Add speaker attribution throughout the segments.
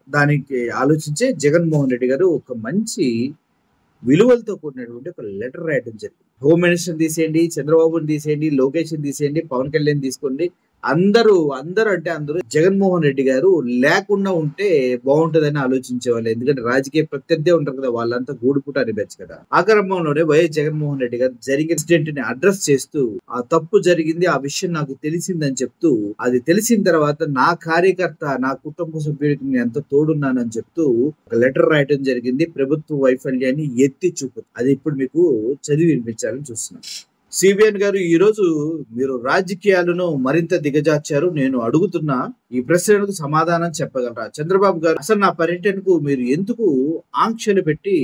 Speaker 1: దానికి ఆలోచించే జగన్మోహన్ రెడ్డి గారు ఒక మంచి విలువలతో కూడినటువంటి ఒక లెటర్ రాయడం జరిగింది. హోమ్ మినిస్టర్ తీసేయండి, చంద్రబాబుని తీసేయండి, లోకేష్ని తీసేయండి, పవన్ కళ్యాణ్ తీసుకోండి, అందరూ అంటే అందరూ జగన్మోహన్ రెడ్డి గారు లేకుండా ఉంటే బాగుంటుందని ఆలోచించేవాళ్ళు. ఎందుకంటే రాజకీయ ప్రత్యర్థి ఉంటారు కదా, వాళ్ళంతా గూడుపుట అనిపించు కదా. ఆ క్రమంలోనే వైఎస్ జగన్మోహన్ రెడ్డి గారు జరిగిన ఇన్సిడెంట్ ని అడ్రస్ చేస్తూ ఆ తప్పు జరిగింది, ఆ విషయం నాకు తెలిసిందని చెప్తూ, అది తెలిసిన తర్వాత నా కార్యకర్త, నా కుటుంబ సభ్యుడికి నేను ఎంత తోడున్నానని చెప్తూ ఒక లెటర్ రాయటం జరిగింది. ప్రభుత్వ వైఫల్యాన్ని ఎత్తి చూపు, అది ఇప్పుడు మీకు చదివి వినిపించాలని చూస్తున్నాను. సిబిఎన్ గారు, ఈ రోజు మీరు రాజకీయాలను మరింత దిగజార్చారు. నేను అడుగుతున్న ఈ ప్రశ్నలకు సమాధానం చెప్పగలరా? చంద్రబాబు గారు, అసలు నా పర్యటనకు మీరు ఎందుకు ఆంక్షలు పెట్టి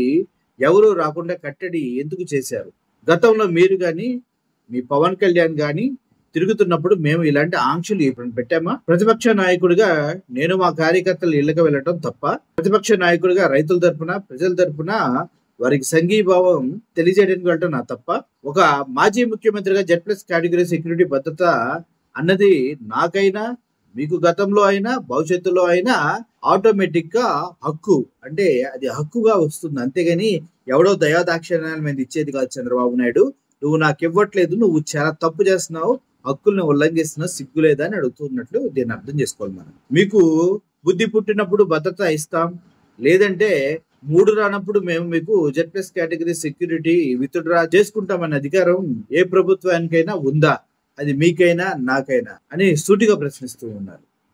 Speaker 1: ఎవరు రాకుండా కట్టడి ఎందుకు చేశారు? గతంలో మీరు గాని మీ పవన్ కళ్యాణ్ గాని తిరుగుతున్నప్పుడు మేము ఇలాంటి ఆంక్షలు ఇప్పుడు పెట్టామా? ప్రతిపక్ష నాయకుడిగా నేను మా కార్యకర్తలు ఇళ్లకు వెళ్ళటం తప్ప? ప్రతిపక్ష నాయకుడిగా రైతుల తరపున, ప్రజల తరపున వారికి సంఘీభావం తెలియజేయడానికి వెళ్ళటం నా తప్ప? ఒక మాజీ ముఖ్యమంత్రిగా Z+ కేటగిరీ సెక్యూరిటీ భద్రత అన్నది నాకైనా, మీకు గతంలో అయినా, భవిష్యత్తులో అయినా ఆటోమేటిక్ గా హక్కు. అంటే అది హక్కుగా వస్తుంది, అంతేగాని ఎవడో దయాదాక్షిణ్యాల మీద ఇచ్చేది కాదు. చంద్రబాబు నాయుడు, నువ్వు నాకు ఇవ్వట్లేదు, నువ్వు చాలా తప్పు చేస్తున్నావు, హక్కుల్ని ఉల్లంఘిస్తున్నావు, సిగ్గులేదా అని అడుగుతున్నట్లు దీన్ని అర్థం చేసుకోవాలి మనం. మీకు బుద్ధి పుట్టినప్పుడు భద్రత ఇస్తాం, లేదంటే మూడు రానప్పుడు మేము మీకు Z+ కేటగిరీ సెక్యూరిటీ విత్డ్రా చేసుకుంటామనే అధికారం ఏ ప్రభుత్వానికైనా ఉందా? అది మీకైనా నాకైనా అని సూటిగా ప్రశ్నిస్తూ ఉన్నారు.